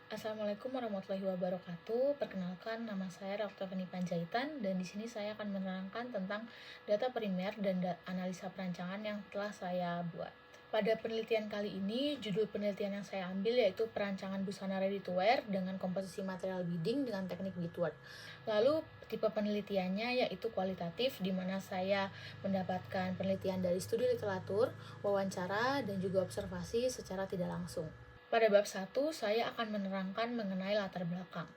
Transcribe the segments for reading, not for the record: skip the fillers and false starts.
Assalamualaikum warahmatullahi wabarakatuh. Perkenalkan, nama saya Dr. Feni Panjaitan dan di sini saya akan menerangkan tentang data primer dan analisa perancangan yang telah saya buat. Pada penelitian kali ini, judul penelitian yang saya ambil yaitu perancangan busana ready to wear dengan komposisi material beading dengan teknik beadwork. Lalu tipe penelitiannya yaitu kualitatif, di mana saya mendapatkan penelitian dari studi literatur, wawancara, dan juga observasi secara tidak langsung. Pada bab 1, saya akan menerangkan mengenai latar belakang.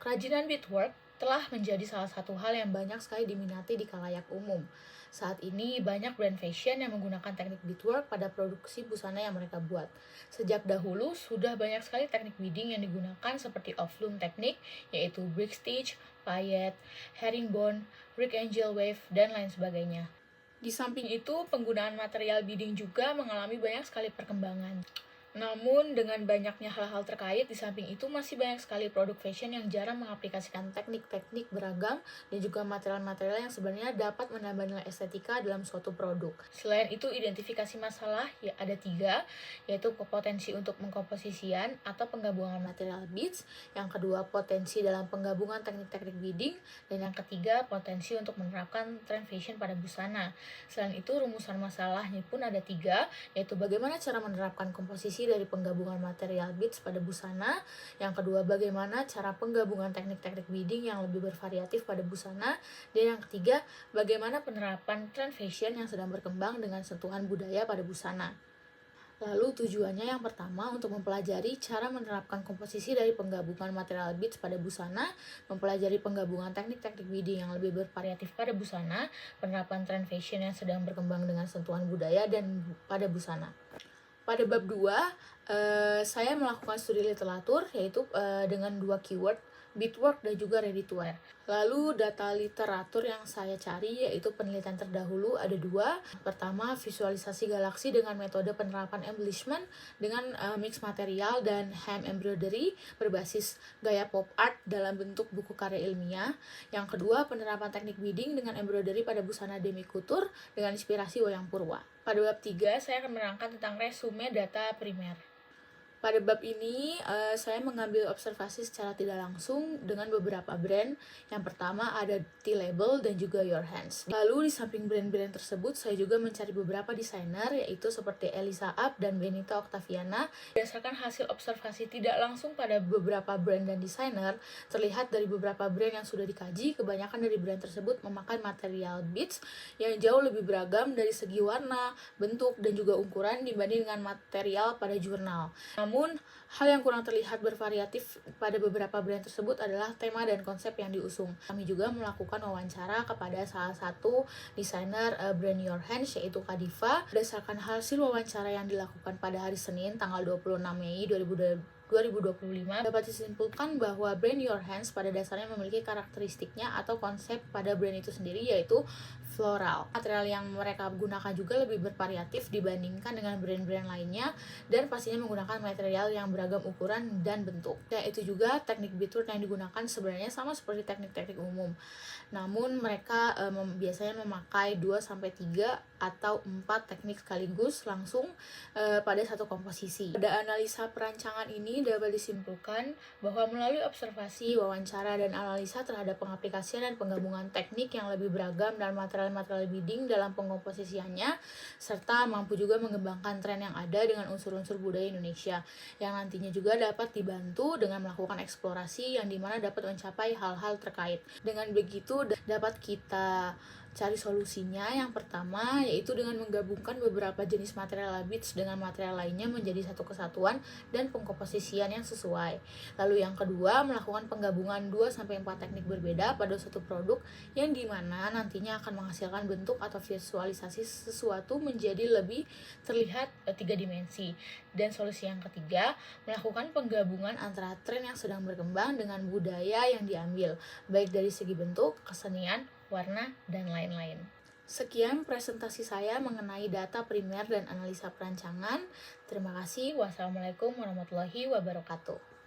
Kerajinan beadwork telah menjadi salah satu hal yang banyak sekali diminati di khalayak umum. Saat ini banyak brand fashion yang menggunakan teknik beadwork pada produksi busana yang mereka buat. Sejak dahulu sudah banyak sekali teknik beading yang digunakan seperti off-loom teknik, yaitu brick stitch, paillet, herringbone, brick angel wave, dan lain sebagainya. Di samping itu, penggunaan material beading juga mengalami banyak sekali perkembangan. Namun, dengan banyaknya hal-hal terkait, di samping itu masih banyak sekali produk fashion yang jarang mengaplikasikan teknik-teknik beragam dan juga material-material yang sebenarnya dapat menambah nilai estetika dalam suatu produk. Selain itu, identifikasi masalah ya ada 3, yaitu potensi untuk mengkomposisian atau penggabungan material beads, yang kedua potensi dalam penggabungan teknik-teknik beading, dan yang ketiga potensi untuk menerapkan trend fashion pada busana. Selain itu, rumusan masalahnya pun ada 3, yaitu bagaimana cara menerapkan komposisi dari penggabungan material beads pada busana. Yang kedua, bagaimana cara penggabungan teknik-teknik beading yang lebih bervariatif pada busana. Dan yang ketiga, bagaimana penerapan trend fashion yang sedang berkembang dengan sentuhan budaya pada busana. Lalu tujuannya yang pertama untuk mempelajari cara menerapkan komposisi dari penggabungan material beads pada busana, mempelajari penggabungan teknik-teknik beading yang lebih bervariatif pada busana, penerapan trend fashion yang sedang berkembang dengan sentuhan budaya dan pada busana. Pada bab 2, saya melakukan studi literatur yaitu dengan 2 keyword, beadwork dan juga ready to wear. Lalu data literatur yang saya cari yaitu penelitian terdahulu ada 2. Pertama, visualisasi galaksi dengan metode penerapan embellishment dengan mix material dan hem embroidery berbasis gaya pop art dalam bentuk buku karya ilmiah. Yang kedua, penerapan teknik beading dengan embroidery pada busana demi couture dengan inspirasi wayang purwa. Pada bab 3, saya akan menerangkan tentang resume data primer. Pada bab ini, saya mengambil observasi secara tidak langsung dengan beberapa brand. Yang pertama ada T-Label dan juga Your Hands. Lalu di samping brand-brand tersebut, saya juga mencari beberapa desainer, yaitu seperti Elisa Up dan Benita Octaviana. Berdasarkan hasil observasi tidak langsung pada beberapa brand dan desainer, terlihat dari beberapa brand yang sudah dikaji, kebanyakan dari brand tersebut memakai material beads yang jauh lebih beragam dari segi warna, bentuk, dan juga ukuran dibanding dengan material pada jurnal. Namun, hal yang kurang terlihat bervariatif pada beberapa brand tersebut adalah tema dan konsep yang diusung. Kami juga melakukan wawancara kepada salah satu desainer brand Your Hands, yaitu Kadifa. Berdasarkan hasil wawancara yang dilakukan pada hari Senin, tanggal 26 Mei 2025, dapat disimpulkan bahwa brand Your Hands pada dasarnya memiliki karakteristiknya atau konsep pada brand itu sendiri, yaitu floral. Material yang mereka gunakan juga lebih bervariatif dibandingkan dengan brand-brand lainnya, dan pastinya menggunakan material yang beragam ukuran dan bentuk. Dan itu juga teknik beadwork yang digunakan sebenarnya sama seperti teknik-teknik umum. Namun mereka biasanya memakai 2-3 atau 4 teknik sekaligus langsung pada satu komposisi. Pada analisa perancangan ini dapat disimpulkan bahwa melalui observasi, wawancara, dan analisa terhadap pengaplikasian dan penggabungan teknik yang lebih beragam dan material beading dalam pengkomposisiannya, serta mampu juga mengembangkan tren yang ada dengan unsur-unsur budaya Indonesia, yang nantinya juga dapat dibantu dengan melakukan eksplorasi yang dimana dapat mencapai hal-hal terkait. Dengan begitu dapat kita cari solusinya. Yang pertama yaitu dengan menggabungkan beberapa jenis material beads dengan material lainnya menjadi satu kesatuan dan pengkomposisian yang sesuai. Lalu yang kedua, melakukan penggabungan 2-4 teknik berbeda pada suatu produk yang dimana nantinya akan menghasilkan bentuk atau visualisasi sesuatu menjadi lebih terlihat 3 dimensi. Dan solusi yang ketiga, melakukan penggabungan antara tren yang sedang berkembang dengan budaya yang diambil, baik dari segi bentuk, kesenian, warna, dan lain-lain. Sekian presentasi saya mengenai data primer dan analisa perancangan. Terima kasih. Wassalamualaikum warahmatullahi wabarakatuh.